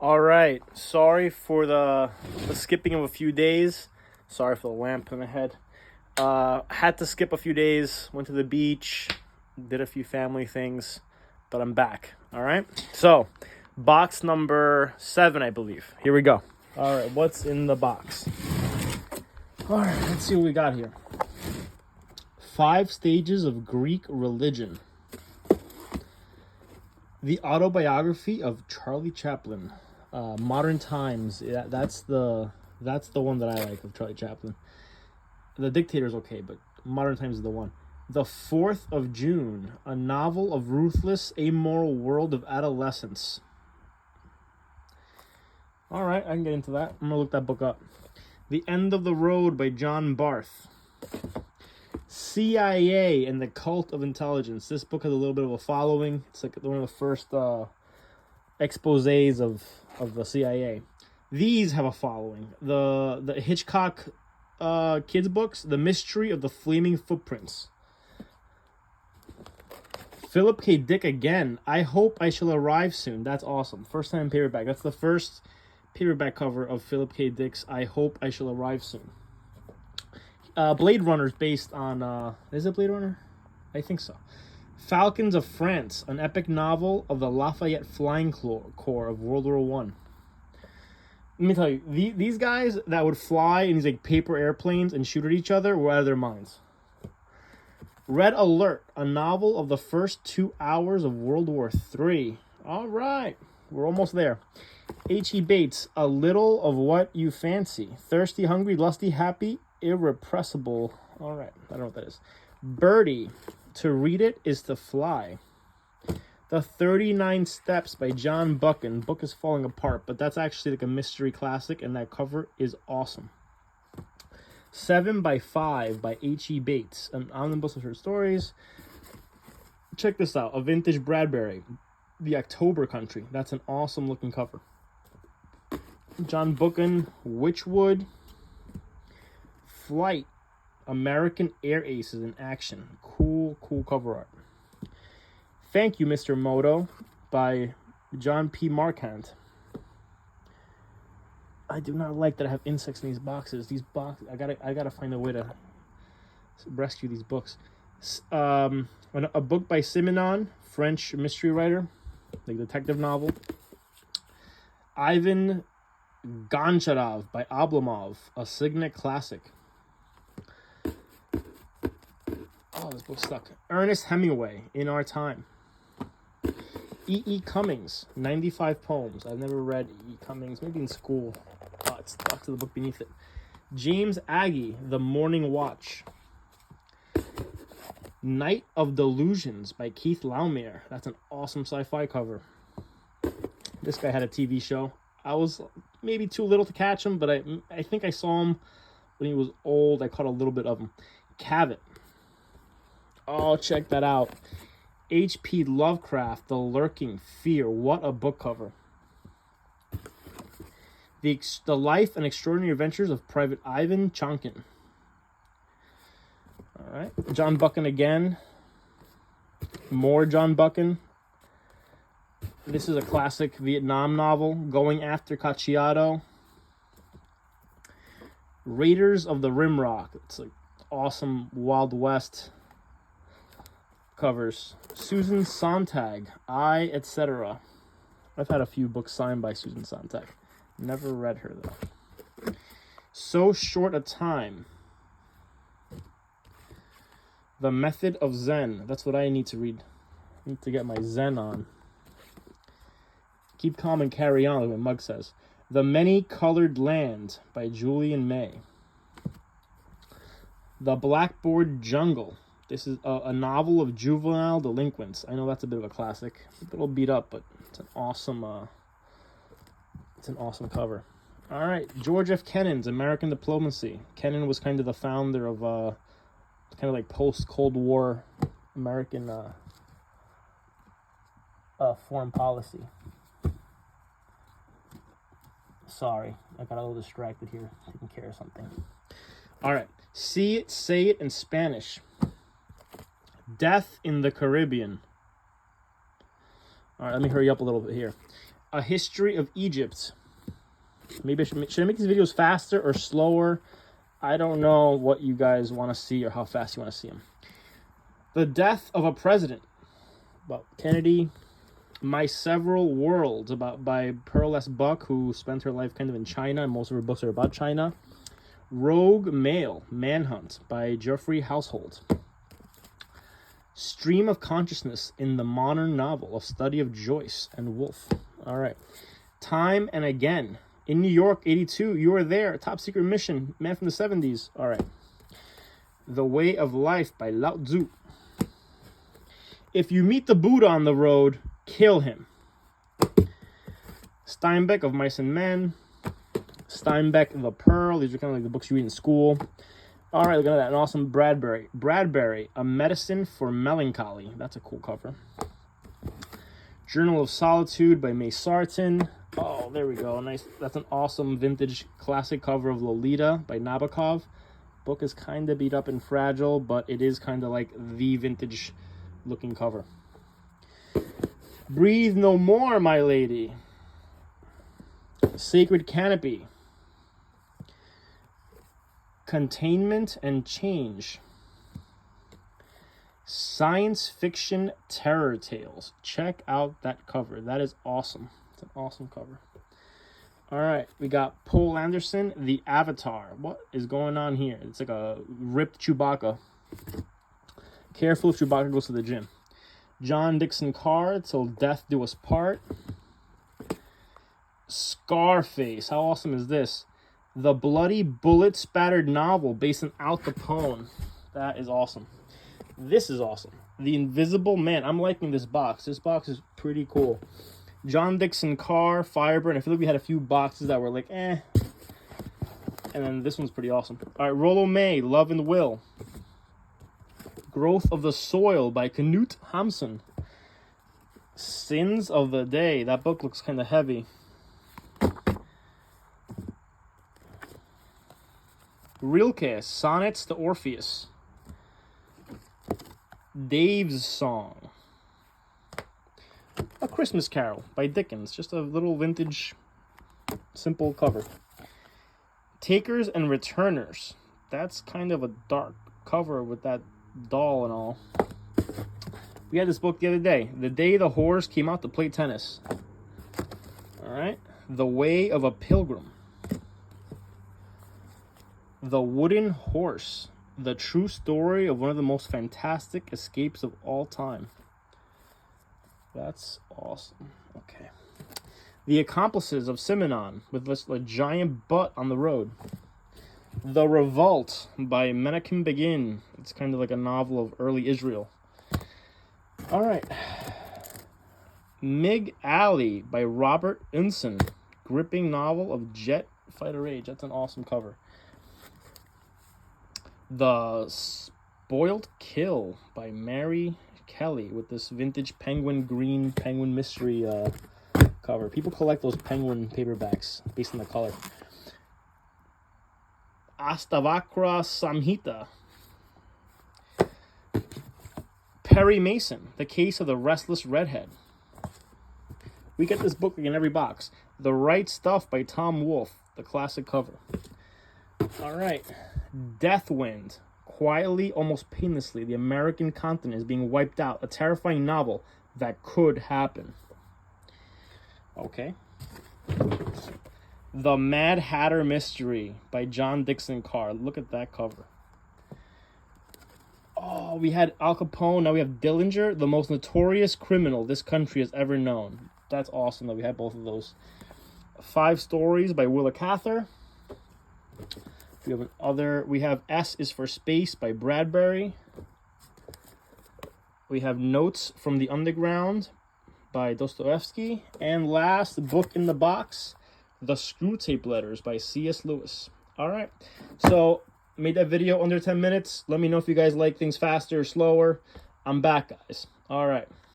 All right. Sorry for the skipping of a few days. Sorry for the lamp in my head. Had to skip a few days. Went to the beach. Did a few family things. But I'm back. All right. So, box number 7, I believe. Here we go. All right. What's in the box? All right. Let's see what we got here. 5 Stages of Greek Religion. The autobiography of Charlie Chaplin. Modern Times. Yeah, that's the one that I like of Charlie Chaplin. The Dictator's okay, but Modern Times is the one. The 4th of June, a novel of ruthless, amoral world of adolescence. All right, I can get into that. I'm gonna look that book up. The End of the Road by John Barth. CIA and the Cult of Intelligence. This book has a little bit of a following. It's like one of the first exposés of the CIA. These have a following. The Hitchcock kids books, The Mystery of the Flaming Footprints. Philip K. Dick again. I Hope I Shall Arrive Soon. That's awesome. First time paperback. That's the first paperback cover of Philip K. Dick's I Hope I Shall Arrive Soon. Blade Runner is based on... is it Blade Runner? I think so. Falcons of France, an epic novel of the Lafayette Flying Corps of World War I. Let me tell you, these guys that would fly in these like paper airplanes and shoot at each other were out of their minds. Red Alert, a novel of the first 2 hours of World War III. All right, we're almost there. H.E. Bates, A Little of What You Fancy. Thirsty, hungry, lusty, happy, irrepressible. All right, I don't know what that is. Birdie, To Read It Is to Fly. The 39 Steps by John Buchan. Book is falling apart, but that's actually like a mystery classic, and that cover is awesome. 7 by 5 by H.E. Bates, an omnibus of short stories. Check this out, A Vintage Bradbury, The October Country. That's an awesome looking cover. John Buchan, Witchwood. Flight, American Air Aces in Action. Cool cover art. Thank You, Mr. Moto by John P. Marquand. I do not like that I have insects in these boxes. These boxes, I gotta find a way to rescue these books. A book by Simenon, French mystery writer, like detective novel. Ivan Goncharov by Oblomov, a Signet classic. Oh, this book's stuck. Ernest Hemingway, In Our Time. E.E. Cummings, 95 Poems. I've never read E.E. Cummings, maybe in school. Oh, it's stuck to the book beneath it. James Agee, The Morning Watch. Night of Delusions by Keith Laumeier. That's an awesome sci-fi cover. This guy had a TV show. I was maybe too little to catch him, but I think I saw him when he was old. I caught a little bit of him. Cavett. Oh, check that out. H.P. Lovecraft, The Lurking Fear. What a book cover. The Life and Extraordinary Adventures of Private Ivan Chonkin. All right. John Buchan again. More John Buchan. This is a classic Vietnam novel, Going After Cacciato. Raiders of the Rimrock. It's like awesome Wild West covers. Susan Sontag, I, etc. I've had a few books signed by Susan Sontag. Never read her, though. So Short a Time. The Method of Zen. That's what I need to read. I need to get my Zen on. Keep Calm and Carry On, like what Mug says. The Many-Colored Land by Julian May. The Blackboard Jungle. This is a novel of juvenile delinquents. I know that's a bit of a classic. It's a little beat up, but it's an awesome cover. All right, George F. Kennan's American Diplomacy. Kennan was kind of the founder of kind of like post-Cold War American foreign policy. Sorry, I got a little distracted here, taking care of something. All right, See It, Say It in Spanish. Death in the Caribbean. All right, let me hurry up a little bit here. A History of Egypt. Maybe should I make these videos faster or slower? I don't know what you guys want to see or how fast you want to see them. The Death of a President, about Kennedy. My Several Worlds, by Pearl S. Buck, who spent her life kind of in China, and most of her books are about China. Rogue Male, Manhunt, by Geoffrey Household. Stream of Consciousness in the Modern Novel, a study of Joyce and Woolf. All right. Time and Again. In New York, 82, You Were There, Top Secret Mission, Man from the 70s. All right. The Way of Life by Lao Tzu. If you meet the Buddha on the road, kill him. Steinbeck, Of Mice and Men. Steinbeck, The Pearl. These are kind of like the books you read in school. All right, look at that. An awesome Bradbury. Bradbury, A Medicine for Melancholy. That's a cool cover. Journal of Solitude by May Sarton. Oh, there we go. Nice. That's an awesome vintage classic cover of Lolita by Nabokov. Book is kind of beat up and fragile, but it is kind of like the vintage looking cover. Breathe No More, My Lady. Sacred Canopy. Containment and Change. Science Fiction Terror Tales. Check out that cover. That is awesome. It's an awesome cover. All right, we got Poul Anderson, The Avatar. What is going on here? It's like a ripped Chewbacca. Careful if Chewbacca goes to the gym. John Dixon Carr, Till Death Do Us Part. Scarface. How awesome is this? The bloody bullet-spattered novel based on Al Capone. That is awesome. This is awesome. The Invisible Man. I'm liking this box. This box is pretty cool. John Dixon Carr, Fireburn. I feel like we had a few boxes that were like, eh. And then this one's pretty awesome. All right, Rollo May, Love and Will. Growth of the Soil by Knut Hamsun. Sins of the Day. That book looks kind of heavy. Rilke, Sonnets to Orpheus. Dave's Song. A Christmas Carol by Dickens. Just a little vintage, simple cover. Takers and Returners. That's kind of a dark cover with that doll and all. We had this book the other day. The Day the Horse Came Out to Play Tennis. Alright. The Way of a Pilgrim. The Wooden Horse. The true story of one of the most fantastic escapes of all time. That's awesome. Okay. The Accomplices of Simenon, with a giant butt on the road. The Revolt by Menachem Begin. It's kind of like a novel of early Israel. All right. Mig Alley by Robert Unson. Gripping novel of jet fighter age. That's an awesome cover. The Spoilt Kill by Mary Kelly with this vintage penguin green penguin mystery cover. People collect those penguin paperbacks based on the color. Astavakra Samhita. Perry Mason, The Case of the Restless Redhead. We get this book in every box. The Right Stuff by Tom Wolfe, the classic cover. All right. Deathwind. Quietly, almost painlessly, the American continent is being wiped out. A terrifying novel that could happen. Okay. The Mad Hatter Mystery by John Dixon Carr. Look at that cover. Oh, we had Al Capone. Now we have Dillinger, the most notorious criminal this country has ever known. That's awesome that we had both of those. 5 Stories by Willa Cather. We have S is for Space by Bradbury. We have Notes from the Underground by Dostoevsky. And last book in the box, The Screwtape Letters by C.S. Lewis. All right. So, made that video under 10 minutes. Let me know if you guys like things faster or slower. I'm back, guys. All right.